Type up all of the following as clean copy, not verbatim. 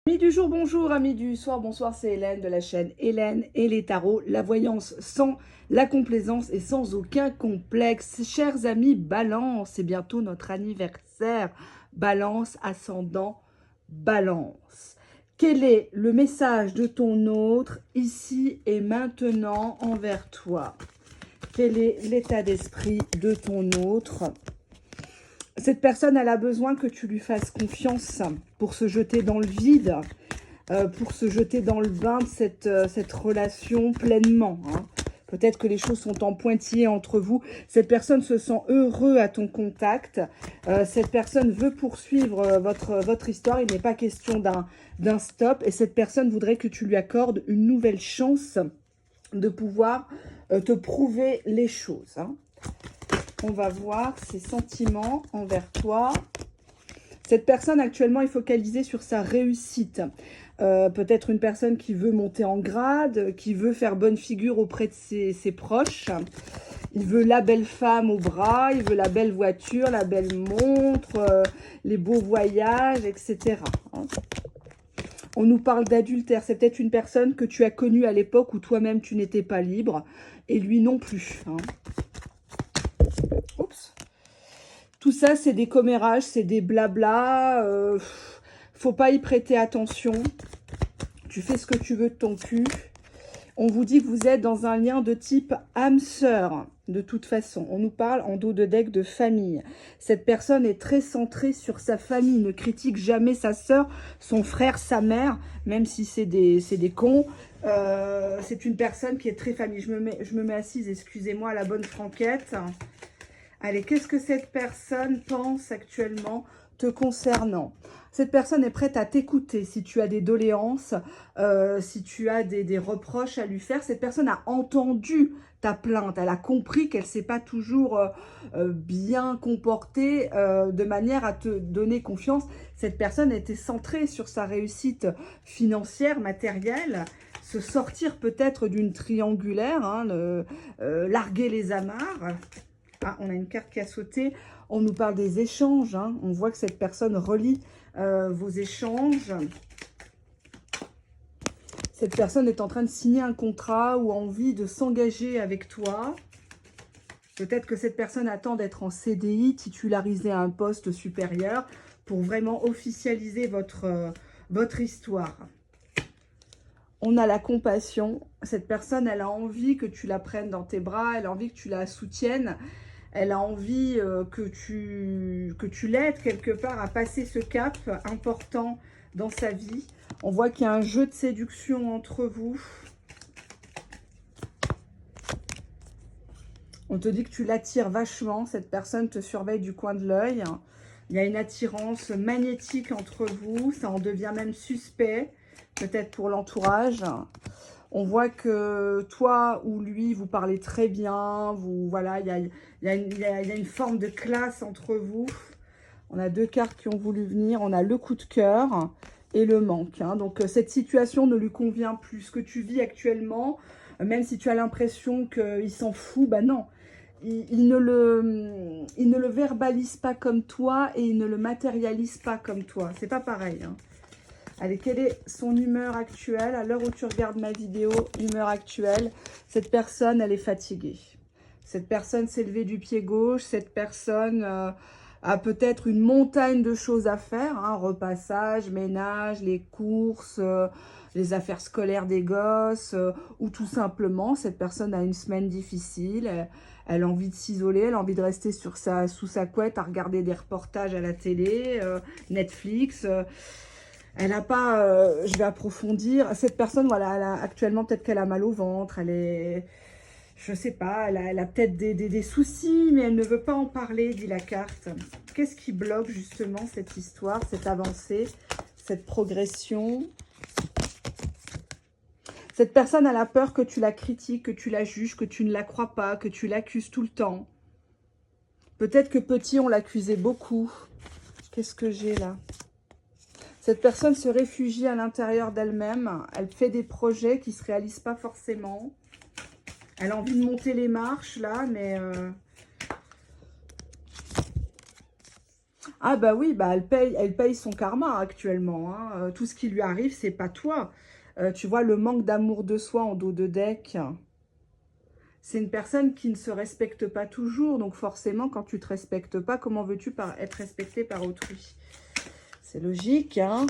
Amis du jour, bonjour, amis du soir, bonsoir, c'est Hélène de la chaîne Hélène et les tarots, la voyance sans la complaisance et sans aucun complexe. Chers amis, Balance, c'est bientôt notre anniversaire. Balance, ascendant, Balance. Quel est le message de ton autre ici et maintenant envers toi? Quel est l'état d'esprit de ton autre? Cette personne, elle a besoin que tu lui fasses confiance pour se jeter dans le vide, pour se jeter dans le bain de cette relation pleinement. Hein. Peut-être que les choses sont en pointillés entre vous. Cette personne se sent heureux à ton contact. Cette personne veut poursuivre votre histoire. Il n'est pas question d'un stop. Et cette personne voudrait que tu lui accordes une nouvelle chance de pouvoir te prouver les choses. Hein. On va voir ses sentiments envers toi. Cette personne actuellement est focalisée sur sa réussite. Peut-être une personne qui veut monter en grade, qui veut faire bonne figure auprès de ses proches. Il veut la belle femme au bras, il veut la belle voiture, la belle montre, les beaux voyages, etc. On nous parle d'adultère. C'est peut-être une personne que tu as connue à l'époque où toi-même tu n'étais pas libre et lui non plus. Hein. Oups. Tout ça, c'est des commérages, c'est des blabla. Faut pas y prêter attention. Tu fais ce que tu veux de ton cul. On vous dit que vous êtes dans un lien de type âme-sœur. De toute façon, on nous parle en dos de deck de famille. Cette personne est très centrée sur sa famille. Ne critique jamais sa sœur, son frère, sa mère, même si c'est des cons. C'est une personne qui est très famille. Je me mets assise, excusez-moi, à la bonne franquette. Allez, qu'est-ce que cette personne pense actuellement te concernant? Cette personne est prête à t'écouter si tu as des doléances, si tu as des reproches à lui faire. Cette personne a entendu ta plainte. Elle a compris qu'elle ne s'est pas toujours bien comportée de manière à te donner confiance. Cette personne était centrée sur sa réussite financière, matérielle, se sortir peut-être d'une triangulaire, hein, larguer les amarres. Ah, on a une carte qui a sauté. On nous parle des échanges. Hein. On voit que cette personne relie vos échanges. Cette personne est en train de signer un contrat ou a envie de s'engager avec toi. Peut-être que cette personne attend d'être en CDI, titularisé à un poste supérieur pour vraiment officialiser votre histoire. On a la compassion. Cette personne, elle a envie que tu la prennes dans tes bras. Elle a envie que tu la soutiennes. Elle a envie que tu l'aides quelque part à passer ce cap important dans sa vie. On voit qu'il y a un jeu de séduction entre vous. On te dit que tu l'attires vachement. Cette personne te surveille du coin de l'œil. Il y a une attirance magnétique entre vous. Ça en devient même suspect, peut-être pour l'entourage. On voit que toi ou lui, vous parlez très bien. Voilà, il y a une forme de classe entre vous. On a deux cartes qui ont voulu venir. On a le coup de cœur et le manque. Hein. Donc, cette situation ne lui convient plus. Ce que tu vis actuellement, même si tu as l'impression qu'il s'en fout, bah non. Il ne le verbalise pas comme toi et il ne le matérialise pas comme toi. C'est pas pareil, hein. Allez, quelle est son humeur actuelle? À l'heure où tu regardes ma vidéo, humeur actuelle. Cette personne, elle est fatiguée. Cette personne s'est levée du pied gauche. Cette personne a peut-être une montagne de choses à faire. Hein, repassage, ménage, les courses, les affaires scolaires des gosses. Ou tout simplement, cette personne a une semaine difficile. Elle a envie de s'isoler. Elle a envie de rester sous sa couette à regarder des reportages à la télé, Netflix. Elle n'a pas, je vais approfondir. Cette personne, voilà, actuellement, peut-être qu'elle a mal au ventre. Elle est, je sais pas, elle a peut-être des soucis, mais elle ne veut pas en parler, dit la carte. Qu'est-ce qui bloque justement cette histoire, cette avancée, cette progression? Cette personne, elle a peur que tu la critiques, que tu la juges, que tu ne la crois pas, que tu l'accuses tout le temps. Peut-être que petit, on l'accusait beaucoup. Qu'est-ce que j'ai là? Cette personne se réfugie à l'intérieur d'elle-même. Elle fait des projets qui ne se réalisent pas forcément. Elle a envie de monter les marches, là, mais... Ah bah oui, bah elle paye son karma actuellement. Hein. Tout ce qui lui arrive, c'est pas toi. Tu vois, le manque d'amour de soi en dos de deck, c'est une personne qui ne se respecte pas toujours. Donc forcément, quand tu te respectes pas, comment veux-tu être respecté par autrui? C'est logique, hein.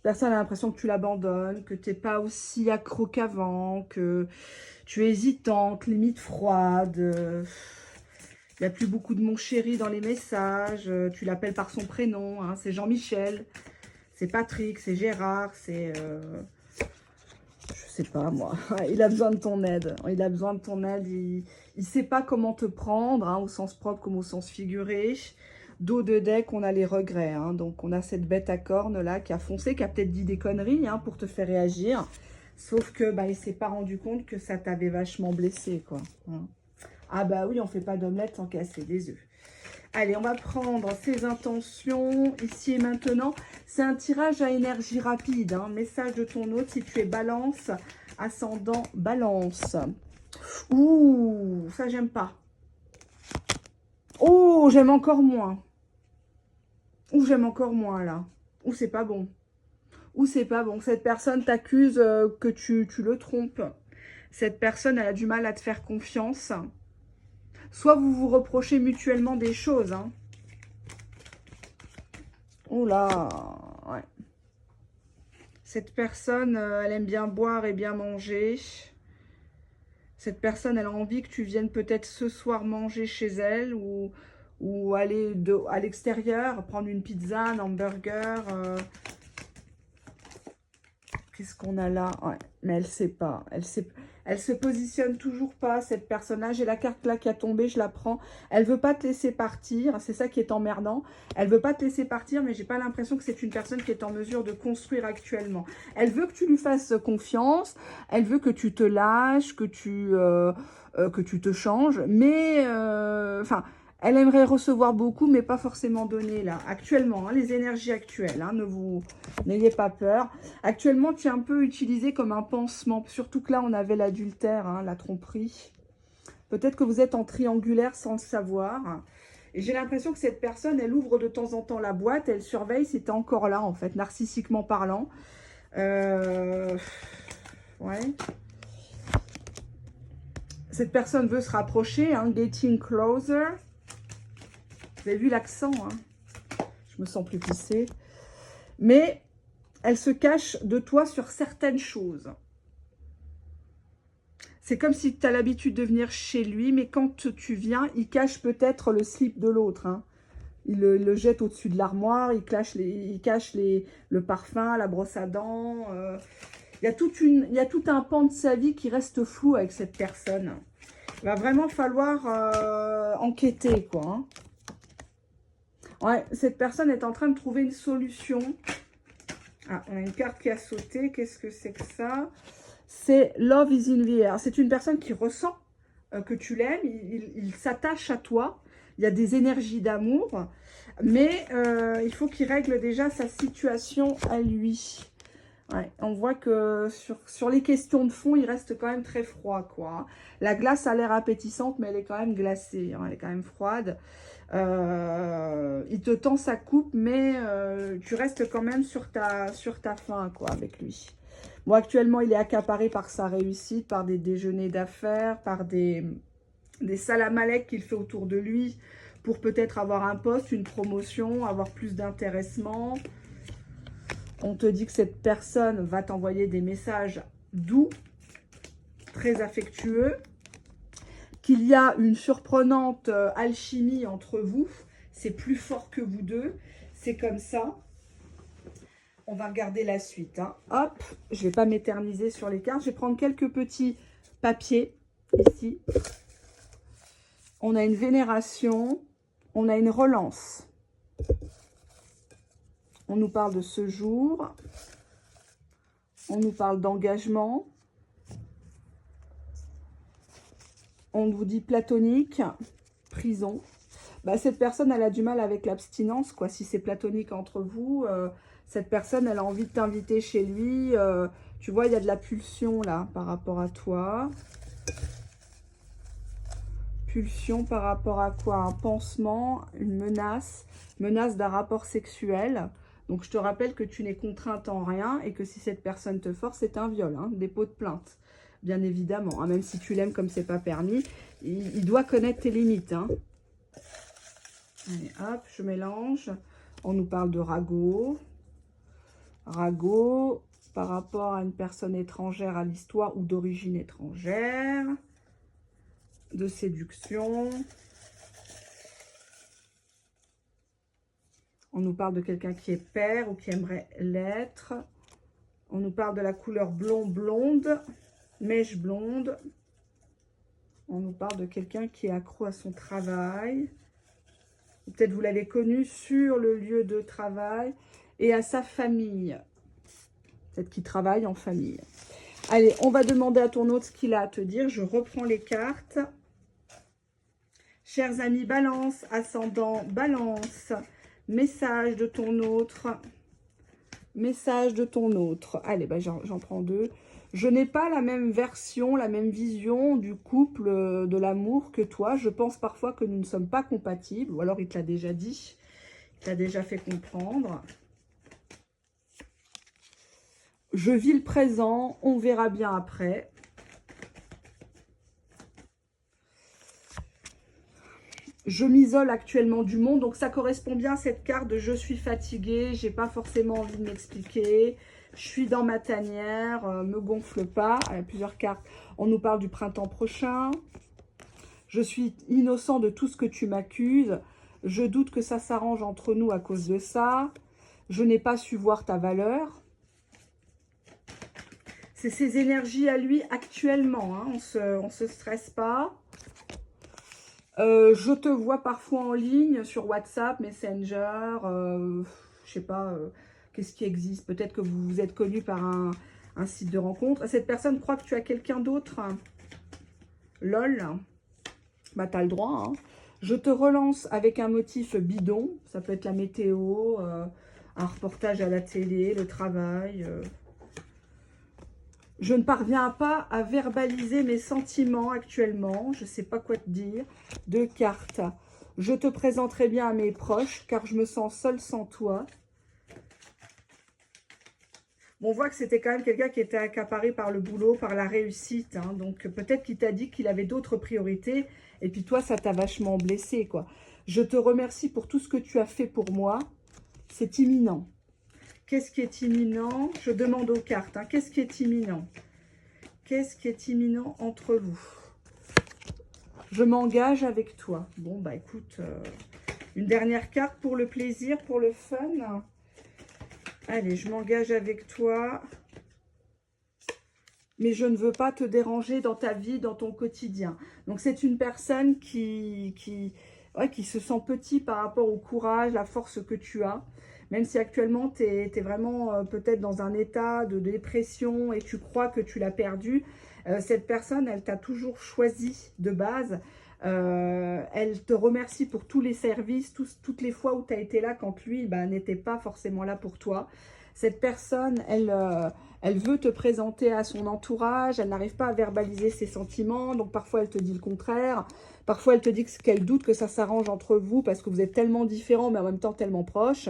Personne a l'impression que tu l'abandonnes, que tu n'es pas aussi accro qu'avant, que tu es hésitante, limite froide. Il n'y a plus beaucoup de mon chéri dans les messages. Tu l'appelles par son prénom. Hein, c'est Jean-Michel, c'est Patrick, c'est Gérard, c'est... je sais pas, moi. Il a besoin de ton aide. Il a besoin de ton aide. Il ne sait pas comment te prendre, hein, au sens propre comme au sens figuré. Dos de deck, on a les regrets. Hein. Donc, on a cette bête à cornes là qui a foncé, qui a peut-être dit des conneries, hein, pour te faire réagir. Sauf que bah, il ne s'est pas rendu compte que ça t'avait vachement blessé, quoi. Hein. Ah bah oui, on ne fait pas d'omelette sans casser des œufs. Allez, on va prendre ses intentions ici et maintenant. C'est un tirage à énergie rapide. Hein. Message de ton hôte si tu es balance, ascendant balance. Ouh, ça j'aime pas. Oh, j'aime encore moins. Ou j'aime encore moins là. Ou c'est pas bon. Ou c'est pas bon. Cette personne t'accuse que tu le trompes. Cette personne, elle a du mal à te faire confiance. Soit vous vous reprochez mutuellement des choses. Hein. Oh là, ouais. Cette personne, elle aime bien boire et bien manger. Cette personne, elle a envie que tu viennes peut-être ce soir manger chez elle ou aller à l'extérieur, prendre une pizza, un hamburger. Qu'est-ce qu'on a là? Ouais, mais elle sait pas. Elle se positionne toujours pas, cette personne-là. J'ai la carte là qui a tombé, je la prends. Elle veut pas te laisser partir. C'est ça qui est emmerdant. Elle veut pas te laisser partir, mais j'ai pas l'impression que c'est une personne qui est en mesure de construire actuellement. Elle veut que tu lui fasses confiance. Elle veut que tu te lâches, que tu te changes. Mais, enfin... elle aimerait recevoir beaucoup, mais pas forcément donner, là, actuellement, hein, les énergies actuelles, hein, n'ayez pas peur. Actuellement, tu es un peu utilisé comme un pansement, surtout que là, on avait l'adultère, hein, la tromperie. Peut-être que vous êtes en triangulaire sans le savoir. Et j'ai l'impression que cette personne, elle ouvre de temps en temps la boîte, elle surveille si tu es encore là, en fait, narcissiquement parlant. Ouais. Cette personne veut se rapprocher, hein, getting closer. Vous avez vu l'accent, hein, je me sens plus glissée. Mais elle se cache de toi sur certaines choses. C'est comme si tu as l'habitude de venir chez lui, mais quand tu viens, il cache peut-être le slip de l'autre. Hein. Il le jette au-dessus de l'armoire, il cache le parfum, la brosse à dents. Il y a tout un pan de sa vie qui reste flou avec cette personne. Il va vraiment falloir enquêter, quoi. Hein. Ouais, cette personne est en train de trouver une solution. Ah, on a une carte qui a sauté. Qu'est-ce que c'est que ça? C'est Love is in the air. C'est une personne qui ressent que tu l'aimes. Il s'attache à toi. Il y a des énergies d'amour. Mais il faut qu'il règle déjà sa situation à lui. Ouais, on voit que sur les questions de fond, il reste quand même très froid, quoi. La glace a l'air appétissante, mais elle est quand même glacée. Hein, elle est quand même froide. Il te tend sa coupe, mais tu restes quand même sur ta faim, quoi, avec lui. Bon, actuellement, il est accaparé par sa réussite, par des déjeuners d'affaires, par des salamalek qu'il fait autour de lui, pour peut-être avoir un poste, une promotion, avoir plus d'intéressement. On te dit que cette personne va t'envoyer des messages doux, très affectueux, qu'il y a une surprenante alchimie entre vous. C'est plus fort que vous deux. C'est comme ça. On va regarder la suite. Hein. Hop, je ne vais pas m'éterniser sur les cartes. Je vais prendre quelques petits papiers ici. On a une vénération. On a une relance. On nous parle de ce jour. On nous parle d'engagement. On vous dit platonique, prison. Bah, cette personne, elle a du mal avec l'abstinence, quoi. Si c'est platonique entre vous, cette personne, elle a envie de t'inviter chez lui. Tu vois, il y a de la pulsion, là, par rapport à toi. pulsion par rapport à quoi? Un pansement, une menace, menace d'un rapport sexuel. Donc, je te rappelle que tu n'es contrainte en rien et que si cette personne te force, c'est un viol, hein, dépôt de plainte, bien évidemment. Hein, même si tu l'aimes comme c'est pas permis, il doit connaître tes limites. Hein. Allez, hop, je mélange. On nous parle de ragot. Ragot par rapport à une personne étrangère à l'histoire ou d'origine étrangère. De séduction. On nous parle de quelqu'un qui est père ou qui aimerait l'être. On nous parle de la couleur blonde, mèche blonde. On nous parle de quelqu'un qui est accro à son travail. Peut-être vous l'avez connu sur le lieu de travail et à sa famille. Peut-être qu'il travaille en famille. Allez, on va demander à ton autre ce qu'il a à te dire. Je reprends les cartes. Chers amis Balance, ascendant Balance, message de ton autre. Message de ton autre. Allez, bah, j'en prends deux. Je n'ai pas la même version, la même vision du couple, de l'amour que toi. Je pense parfois que nous ne sommes pas compatibles. Ou alors il te l'a déjà dit. Il t'a déjà fait comprendre. Je vis le présent. On verra bien après. Je m'isole actuellement du monde. Donc ça correspond bien à cette carte de je suis fatiguée. J'ai pas forcément envie de m'expliquer. Je suis dans ma tanière, me gonfle pas. Il y a plusieurs cartes. On nous parle du printemps prochain. Je suis innocent de tout ce que tu m'accuses. Je doute que ça s'arrange entre nous à cause de ça. Je n'ai pas su voir ta valeur. C'est ses énergies à lui actuellement. Hein. On se stresse pas. Je te vois parfois en ligne sur WhatsApp, Messenger, je sais pas, qu'est-ce qui existe. Peut-être que vous vous êtes connu par un site de rencontre. Cette personne croit que tu as quelqu'un d'autre. Lol. Bah, tu as le droit. Hein. Je te relance avec un motif bidon. Ça peut être la météo, un reportage à la télé, le travail. Je ne parviens pas à verbaliser mes sentiments actuellement. Je ne sais pas quoi te dire. Deux cartes. Je te présenterai bien à mes proches car je me sens seule sans toi. Bon, on voit que c'était quand même quelqu'un qui était accaparé par le boulot, par la réussite. Hein. Donc peut-être qu'il t'a dit qu'il avait d'autres priorités. Et puis toi, ça t'a vachement blessé, quoi. Je te remercie pour tout ce que tu as fait pour moi. C'est imminent. Qu'est-ce qui est imminent? Je demande aux cartes. Hein. Qu'est-ce qui est imminent? Qu'est-ce qui est imminent entre vous? Je m'engage avec toi. Bon, bah écoute, une dernière carte pour le plaisir, pour le fun. Allez, je m'engage avec toi. Mais je ne veux pas te déranger dans ta vie, dans ton quotidien. Donc, c'est une personne qui se sent petit par rapport au courage, la force que tu as. Même si actuellement, tu es vraiment peut-être dans un état de dépression et tu crois que tu l'as perdu, cette personne, elle t'a toujours choisi de base. Elle te remercie pour tous les services, toutes les fois où tu as été là quand lui n'était pas forcément là pour toi. Cette personne, elle veut te présenter à son entourage, elle n'arrive pas à verbaliser ses sentiments, donc parfois elle te dit le contraire, parfois elle te dit qu'elle doute que ça s'arrange entre vous parce que vous êtes tellement différents mais en même temps tellement proches.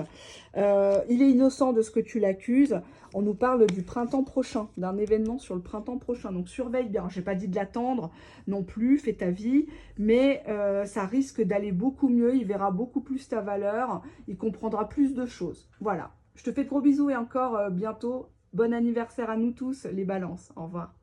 Il est innocent de ce que tu l'accuses. On nous parle du printemps prochain, d'un événement sur le printemps prochain, donc surveille bien. Je n'ai pas dit de l'attendre non plus, fais ta vie, mais ça risque d'aller beaucoup mieux, il verra beaucoup plus ta valeur, il comprendra plus de choses. Voilà. Je te fais de gros bisous et encore bientôt, bon anniversaire à nous tous les balances. Au revoir.